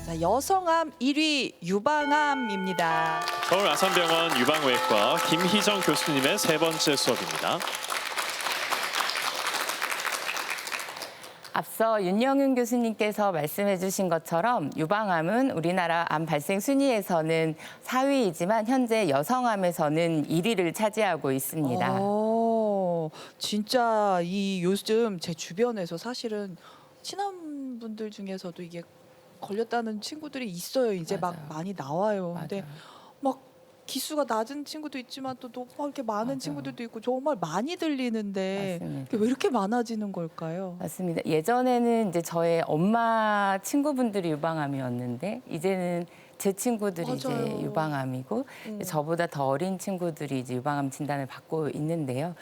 자, 여성암 1위 유방암입니다. 서울 아산병원 유방외과 김희정 교수님의 세 번째 수업입니다. 앞서 윤영윤 교수님께서 말씀해 주신 것처럼 유방암은 우리나라 암 발생 순위에서는 4위이지만 현재 여성암에서는 1위를 차지하고 있습니다. 진짜 이 요즘 제 주변에서 사실은 친한 분들 중에서도 이게 걸렸다는 친구들이 있어요. 이제 막 맞아요. 많이 나와요. 근데 맞아요. 막 기수가 낮은 친구도 있지만 또 막 이렇게 많은 맞아요. 친구들도 있고 정말 많이 들리는데 맞습니다. 이게 왜 이렇게 많아지는 걸까요? 맞습니다. 예전에는 이제 저의 엄마 친구분들이 유방암이었는데 이제는 제 친구들이 이제 맞아요. 유방암이고 저보다 더 어린 친구들이 이제 유방암 진단을 받고 있는데요.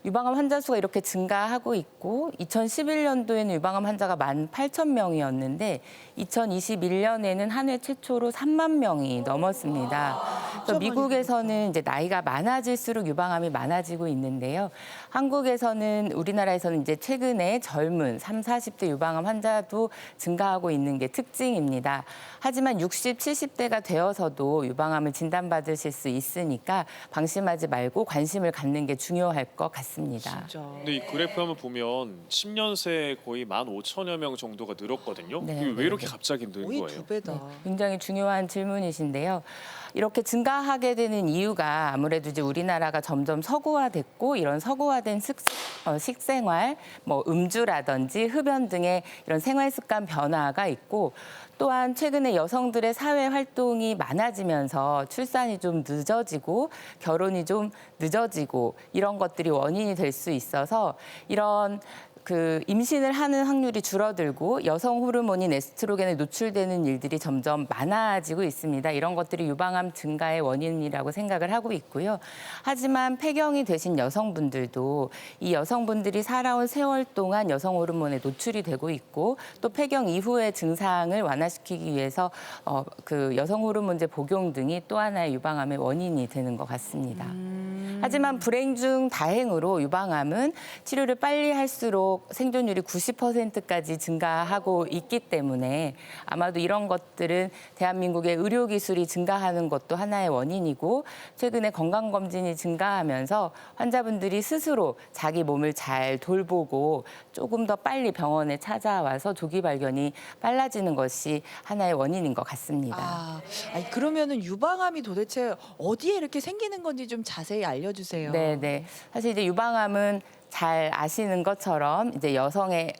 유방암 환자 수가 이렇게 증가하고 있고 2011년도에는 유방암 환자가 18,000명이었는데 2021년에는 한 해 최초로 3만 명이 넘었습니다. 그래서 미국에서는 이제 나이가 많아질수록 유방암이 많아지고 있는데요. 한국에서는 우리나라에서는 이제 최근에 젊은 30, 40대 유방암 환자도 증가하고 있는 게 특징입니다. 하지만 60, 70대가 되어서도 유방암을 진단받으실 수 있으니까 방심하지 말고 관심을 갖는 게 중요할 것 같습니다. 진짜. 근데 이 그래프 한번 보면 10년 새에 거의 15,000여 명 정도가 늘었거든요. 네, 이게 왜 이렇게 네. 갑자기 는 거의 거예요? 2배다. 굉장히 중요한 질문이신데요. 이렇게 증가하게 되는 이유가 아무래도 이제 우리나라가 점점 서구화됐고 이런 서구화된 식생활, 뭐 음주라든지 흡연 등의 이런 생활 습관 변화가 있고 또한 최근에 여성들의 사회 활동이 많아지면서 출산이 좀 늦어지고 결혼이 좀 늦어지고 이런 것들이 원인이 될 수 있어서 이런 임신을 하는 확률이 줄어들고 여성 호르몬인 에스트로겐에 노출되는 일들이 점점 많아지고 있습니다. 이런 것들이 유방암 증가의 원인이라고 생각을 하고 있고요. 하지만 폐경이 되신 여성분들도 이 여성분들이 살아온 세월 동안 여성 호르몬에 노출이 되고 있고 또 폐경 이후의 증상을 완화시키기 위해서 여성 호르몬제 복용 등이 또 하나의 유방암의 원인이 되는 것 같습니다. 하지만 불행 중 다행으로 유방암은 치료를 빨리 할수록 생존율이 90%까지 증가하고 있기 때문에 아마도 이런 것들은 대한민국의 의료기술이 증가하는 것도 하나의 원인이고 최근에 건강검진이 증가하면서 환자분들이 스스로 자기 몸을 잘 돌보고 조금 더 빨리 병원에 찾아와서 조기 발견이 빨라지는 것이 하나의 원인인 것 같습니다. 아니 그러면은 유방암이 도대체 어디에 이렇게 생기는 건지 좀 자세히 알려주세요. 네. 사실 이제 유방암은 잘 아시는 것처럼 이제 여성의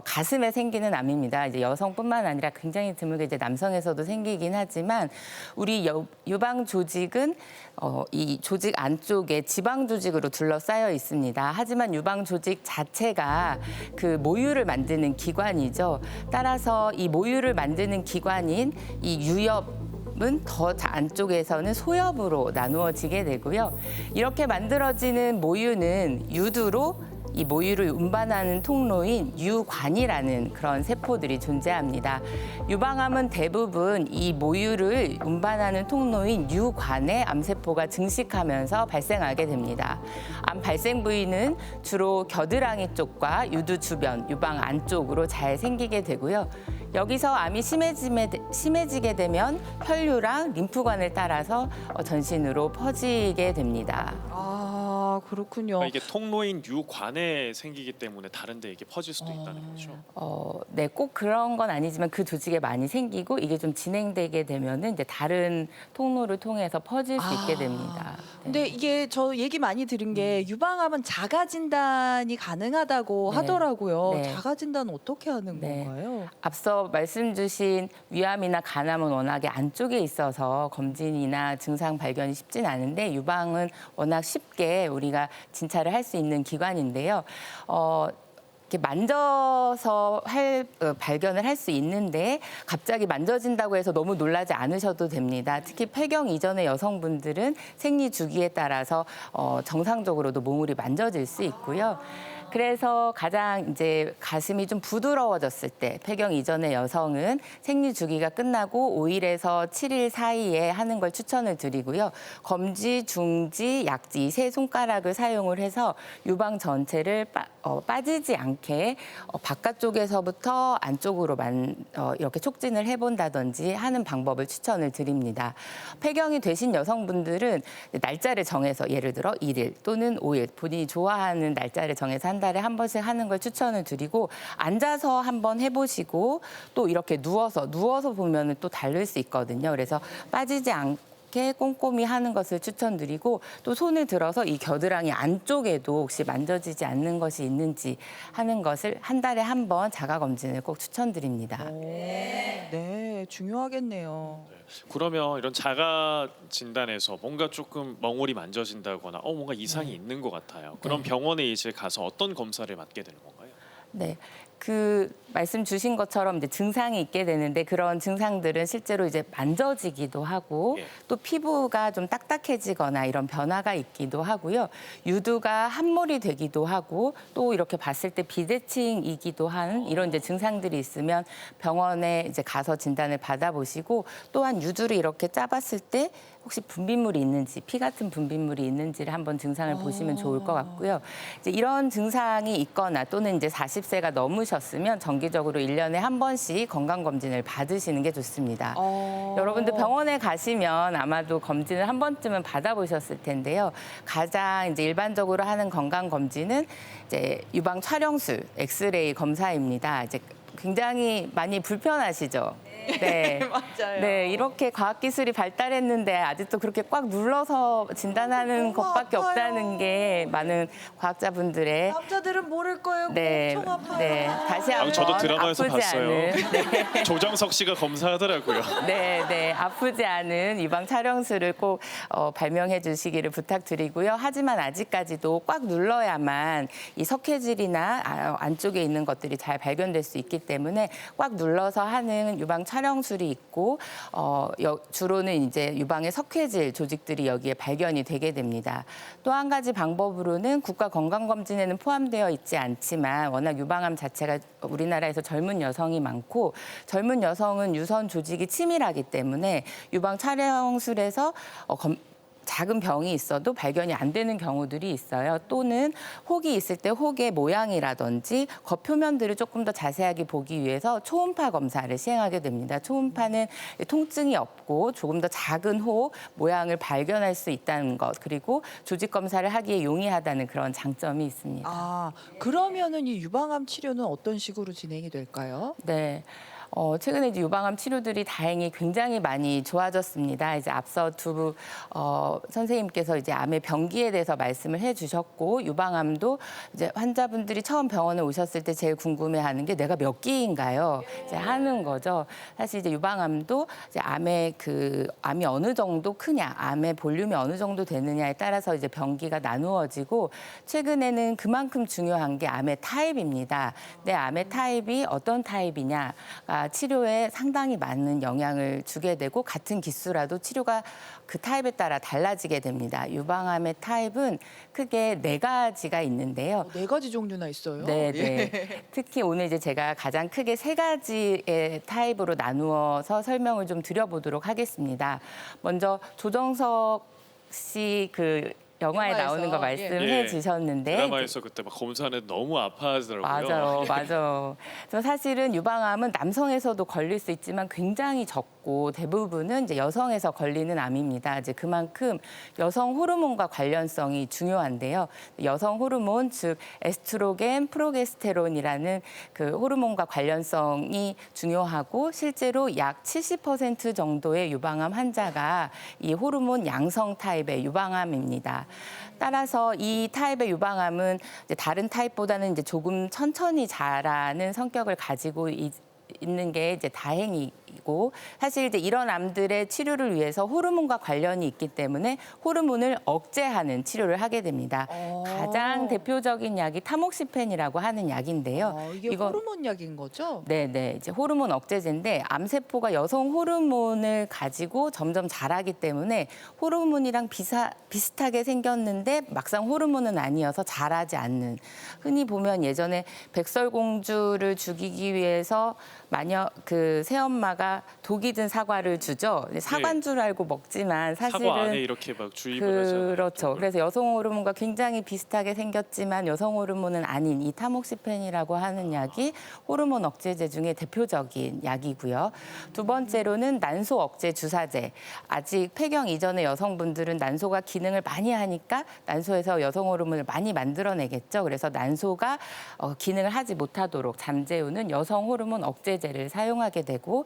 가슴에 생기는 암입니다. 이제 여성뿐만 아니라 굉장히 드물게 이제 남성에서도 생기긴 하지만 우리 유방 조직은 이 조직 안쪽에 지방 조직으로 둘러싸여 있습니다. 하지만 유방 조직 자체가 그 모유를 만드는 기관이죠. 따라서 이 모유를 만드는 기관인 이 유엽 은 더 안쪽에서는 소엽으로 나누어지게 되고요. 이렇게 만들어지는 모유는 유두로 이 모유를 운반하는 통로인 유관이라는 그런 세포들이 존재합니다. 유방암은 대부분 이 모유를 운반하는 통로인 유관에 암세포가 증식하면서 발생하게 됩니다. 암 발생 부위는 주로 겨드랑이 쪽과 유두 주변, 유방 안쪽으로 잘 생기게 되고요. 여기서 암이 심해지게 되면 혈류랑 림프관을 따라서 전신으로 퍼지게 됩니다. 그렇군요. 이게 통로인 유관에 생기기 때문에 다른 데 이게 퍼질 수도 있다는 거죠. 네, 꼭 그런 건 아니지만 그 조직에 많이 생기고 이게 좀 진행되게 되면은 이제 다른 통로를 통해서 퍼질 수 있게 됩니다. 네. 근데 이게 저 얘기 많이 들은 게 유방암은 자가 진단이 가능하다고 네. 하더라고요. 네. 자가 진단은 어떻게 하는 네. 건가요? 앞서 말씀 주신 위암이나 간암은 워낙에 안쪽에 있어서 검진이나 증상 발견이 쉽진 않은데 유방은 워낙 쉽게 우리가 진찰을 할 수 있는 기관인데요. 이렇게 만져서 발견을 할 수 있는데 갑자기 만져진다고 해서 너무 놀라지 않으셔도 됩니다. 특히 폐경 이전의 여성분들은 생리 주기에 따라서 정상적으로도 몸울이 만져질 수 있고요. 그래서 가장 이제 가슴이 좀 부드러워졌을 때 폐경 이전의 여성은 생리 주기가 끝나고 5일에서 7일 사이에 하는 걸 추천을 드리고요. 검지, 중지, 약지 이 세 손가락을 사용을 해서 유방 전체를 빠지지 않게 바깥쪽에서부터 안쪽으로만 이렇게 촉진을 해본다든지 하는 방법을 추천을 드립니다. 폐경이 되신 여성분들은 날짜를 정해서 예를 들어 1일 또는 5일 본인이 좋아하는 날짜를 정해서 한 달에 한 번씩 하는 걸 추천을 드리고 앉아서 한번 해보시고 또 이렇게 누워서 보면은 또 다를 수 있거든요. 그래서 빠지지 않게 꼼꼼히 하는 것을 추천드리고 또 손을 들어서 이 겨드랑이 안쪽에도 혹시 만져지지 않는 것이 있는지 하는 것을 한 달에 한 번 자가 검진을 꼭 추천드립니다. 네, 중요하겠네요. 그러면 이런 자가 진단에서 뭔가 조금 멍울이 만져진다거나 뭔가 이상이 있는 것 같아요. 그럼 병원에 이제 가서 어떤 검사를 받게 되는 건가요? 네. 그 말씀 주신 것처럼 이제 증상이 있게 되는데 그런 증상들은 실제로 이제 만져지기도 하고 예. 또 피부가 좀 딱딱해지거나 이런 변화가 있기도 하고요. 유두가 함몰이 되기도 하고 또 이렇게 봤을 때 비대칭이기도 한 이런 이제 증상들이 있으면 병원에 이제 가서 진단을 받아보시고 또한 유두를 이렇게 짜봤을 때 혹시 분비물이 있는지 피 같은 분비물이 있는지를 한번 증상을 보시면 좋을 것 같고요. 이제 이런 증상이 있거나 또는 이제 40세가 넘으셨으면 정기적으로 1년에 한 번씩 건강검진을 받으시는 게 좋습니다. 여러분들 병원에 가시면 아마도 검진을 한 번쯤은 받아보셨을 텐데요. 가장 이제 일반적으로 하는 건강검진은 이제 유방 촬영술, 엑스레이 검사입니다. 이제 굉장히 많이 불편하시죠? 네. 맞아요. 네, 이렇게 과학기술이 발달했는데 아직도 그렇게 꽉 눌러서 진단하는 너무 것밖에 아파요. 없다는 게 많은 과학자분들의 남자들은 모를 거예요. 네, 엄청 아파요. 네, 다시 한번 저도 드라마에서 아프지 봤어요. 않은, 네, 조정석 씨가 검사하더라고요. 네, 아프지 않은 유방 촬영술을 꼭 발명해 주시기를 부탁드리고요. 하지만 아직까지도 꽉 눌러야만 이 석회질이나 안쪽에 있는 것들이 잘 발견될 수 있기 때문에 꽉 눌러서 하는 유방 촬영술이 있고 주로는 이제 유방의 석회질 조직들이 여기에 발견이 되게 됩니다. 또 한 가지 방법으로는 국가 건강검진에는 포함되어 있지 않지만 워낙 유방암 자체가 우리나라에서 젊은 여성이 많고 젊은 여성은 유선 조직이 치밀하기 때문에 유방 촬영술에서 작은 병이 있어도 발견이 안 되는 경우들이 있어요. 또는 혹이 있을 때 혹의 모양이라든지 겉표면들을 조금 더 자세하게 보기 위해서 초음파 검사를 시행하게 됩니다. 초음파는 통증이 없고 조금 더 작은 혹 모양을 발견할 수 있다는 것, 그리고 조직 검사를 하기에 용이하다는 그런 장점이 있습니다. 그러면은 이 유방암 치료는 어떤 식으로 진행이 될까요? 네. 최근에 이제 유방암 치료들이 다행히 굉장히 많이 좋아졌습니다. 이제 앞서 두 선생님께서 이제 암의 병기에 대해서 말씀을 해주셨고 유방암도 이제 환자분들이 처음 병원에 오셨을 때 제일 궁금해하는 게 내가 몇 기인가요? 이제 하는 거죠. 사실 이제 유방암도 이제 암이 어느 정도 크냐, 암의 볼륨이 어느 정도 되느냐에 따라서 이제 병기가 나누어지고 최근에는 그만큼 중요한 게 암의 타입입니다. 내 암의 타입이 어떤 타입이냐. 치료에 상당히 많은 영향을 주게 되고 같은 기수라도 치료가 그 타입에 따라 달라지게 됩니다. 유방암의 타입은 크게 4가지가 있는데요. 4가지 종류나 있어요? 네. 예. 특히 오늘 이제 제가 가장 크게 3가지의 타입으로 나누어서 설명을 좀 드려보도록 하겠습니다. 먼저 조정석 씨 영화에 영화에서, 나오는 거 말씀해 예. 주셨는데 드라마에서 그때 막 검사는 너무 아파하더라고요. 맞아요. 그래서 사실은 유방암은 남성에서도 걸릴 수 있지만 굉장히 적고 대부분은 이제 여성에서 걸리는 암입니다. 이제 그만큼 여성 호르몬과 관련성이 중요한데요. 여성 호르몬 즉 에스트로겐, 프로게스테론이라는 그 호르몬과 관련성이 중요하고 실제로 약 70% 정도의 유방암 환자가 이 호르몬 양성 타입의 유방암입니다. 따라서 이 타입의 유방암은 이제 다른 타입보다는 이제 조금 천천히 자라는 성격을 가지고 있는 게 이제 다행이고 있고 사실 이제 이런 암들의 치료를 위해서 호르몬과 관련이 있기 때문에 호르몬을 억제하는 치료를 하게 됩니다. 가장 대표적인 약이 타목시펜이라고 하는 약인데요. 이게 호르몬 약인 거죠? 네네. 이제 호르몬 억제제인데 암세포가 여성 호르몬을 가지고 점점 자라기 때문에 호르몬이랑 비슷하게 생겼는데 막상 호르몬은 아니어서 자라지 않는. 흔히 보면 예전에 백설공주를 죽이기 위해서 마녀 그 새엄마가 독이 든 사과를 주죠. 사과인 줄 알고 먹지만 사실은 사과 안에 이렇게 막 주입을 하잖아요. 그렇죠. 그래서 여성 호르몬과 굉장히 비슷하게 생겼지만 여성 호르몬은 아닌 이 타목시펜이라고 하는 약이 호르몬 억제제 중에 대표적인 약이고요. 두 번째로는 난소 억제 주사제. 아직 폐경 이전의 여성분들은 난소가 기능을 많이 하니까 난소에서 여성 호르몬을 많이 만들어내겠죠. 그래서 난소가 기능을 하지 못하도록 잠재우는 여성 호르몬 억제제를 사용하게 되고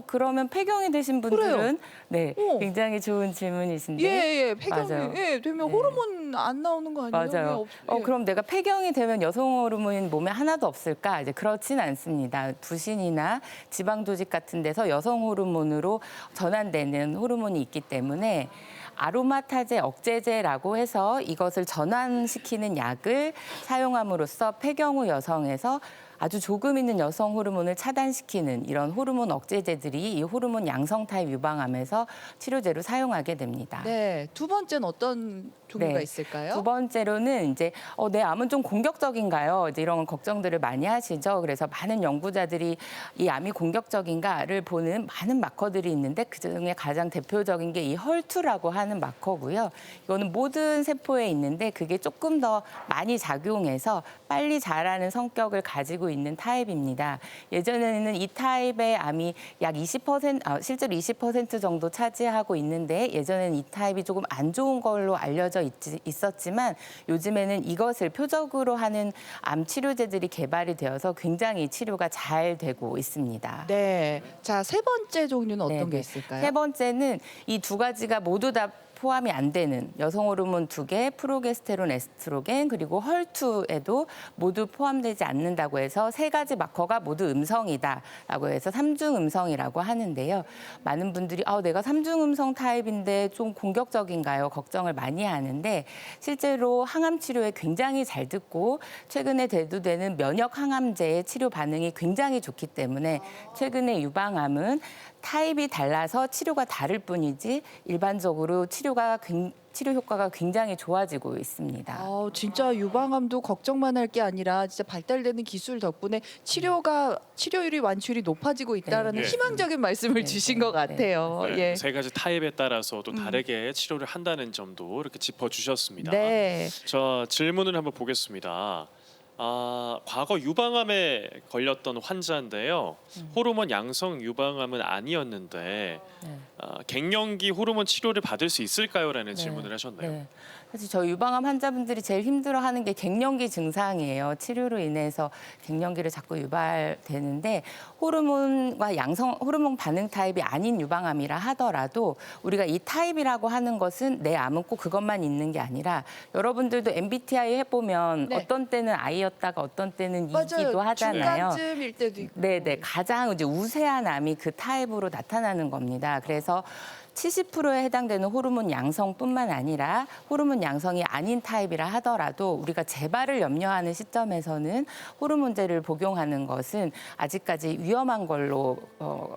그러면 폐경이 되신 분들은 네, 굉장히 좋은 질문이신데 예, 폐경이 맞아요. 되면 네. 호르몬 안 나오는 거 아니에요? 맞아요. 예. 그럼 내가 폐경이 되면 여성 호르몬이 몸에 하나도 없을까? 이제 그렇진 않습니다. 부신이나 지방 조직 같은 데서 여성 호르몬으로 전환되는 호르몬이 있기 때문에 아로마타제 억제제라고 해서 이것을 전환시키는 약을 사용함으로써 폐경 후 여성에서 아주 조금 있는 여성 호르몬을 차단시키는 이런 호르몬 억제제들이 이 호르몬 양성 타입 유방암에서 치료제로 사용하게 됩니다. 네, 두 번째는 어떤 종류가 네. 있을까요? 두 번째로는 이제 내 암은 좀 공격적인가요? 이제 이런 걱정들을 많이 하시죠. 그래서 많은 연구자들이 이 암이 공격적인가를 보는 많은 마커들이 있는데 그중에 가장 대표적인 게 이 헐투라고 하는 마커고요. 이거는 모든 세포에 있는데 그게 조금 더 많이 작용해서 빨리 자라는 성격을 가지고 있는 타입입니다. 예전에는 이 타입의 암이 약 20%, 실제로 20% 정도 차지하고 있는데 예전에는 이 타입이 조금 안 좋은 걸로 알려져 있었지만 요즘에는 이것을 표적으로 하는 암 치료제들이 개발이 되어서 굉장히 치료가 잘 되고 있습니다. 네, 자, 세 번째 종류는 어떤 네네. 게 있을까요? 세 번째는 이 두 가지가 모두 다 포함이 안 되는 여성 호르몬 2개, 프로게스테론, 에스트로겐 그리고 헐투에도 모두 포함되지 않는다고 해서 세 가지 마커가 모두 음성이다라고 해서 삼중 음성이라고 하는데요. 많은 분들이 내가 삼중 음성 타입인데 좀 공격적인가요? 걱정을 많이 하는데 실제로 항암 치료에 굉장히 잘 듣고 최근에 대두되는 면역 항암제의 치료 반응이 굉장히 좋기 때문에 최근에 유방암은 타입이 달라서 치료가 다를 뿐이지 일반적으로 치료 효과가 굉장히 좋아지고 있습니다. 진짜 유방암도 걱정만 할 게 아니라 진짜 발달되는 기술 덕분에 치료율이 완치율이 높아지고 있다는 네. 희망적인 말씀을 주신 것 같아요. 네, 예. 세 가지 타입에 따라서 또 다르게 치료를 한다는 점도 이렇게 짚어주셨습니다. 네. 저 질문을 한번 보겠습니다. 과거 유방암에 걸렸던 환자인데요. 호르몬 양성 유방암은 아니었는데 갱년기 호르몬 치료를 받을 수 있을까요?라는 질문을 하셨네요. 네. 사실 저희 유방암 환자분들이 제일 힘들어하는 게 갱년기 증상이에요. 치료로 인해서 갱년기를 자꾸 유발되는데 호르몬과 호르몬 반응 타입이 아닌 유방암이라 하더라도 우리가 이 타입이라고 하는 것은 내 암은 꼭 그것만 있는 게 아니라 여러분들도 MBTI 해보면 네. 어떤 때는 I였다가 어떤 때는 맞아요. E기도 하잖아요. 중간쯤일 때도 있고. 네네. 가장 이제 우세한 암이 그 타입으로 나타나는 겁니다. 그래서 70%에 해당되는 호르몬 양성뿐만 아니라 호르몬 양성이 아닌 타입이라 하더라도 우리가 재발을 염려하는 시점에서는 호르몬제를 복용하는 것은 아직까지 위험한 걸로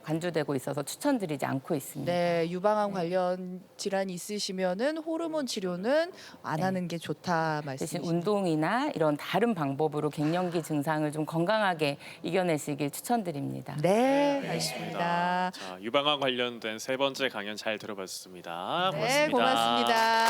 간주되고 있어서 추천드리지 않고 있습니다. 네, 유방암 관련 질환이 있으시면은 호르몬 치료는 안 하는 게 좋다 대신 말씀이시죠. 운동이나 이런 다른 방법으로 갱년기 증상을 좀 건강하게 이겨내시길 추천드립니다. 네, 알겠습니다. 자, 유방암 관련된 세 번째 강연 잘 들어봤습니다. 네, 고맙습니다.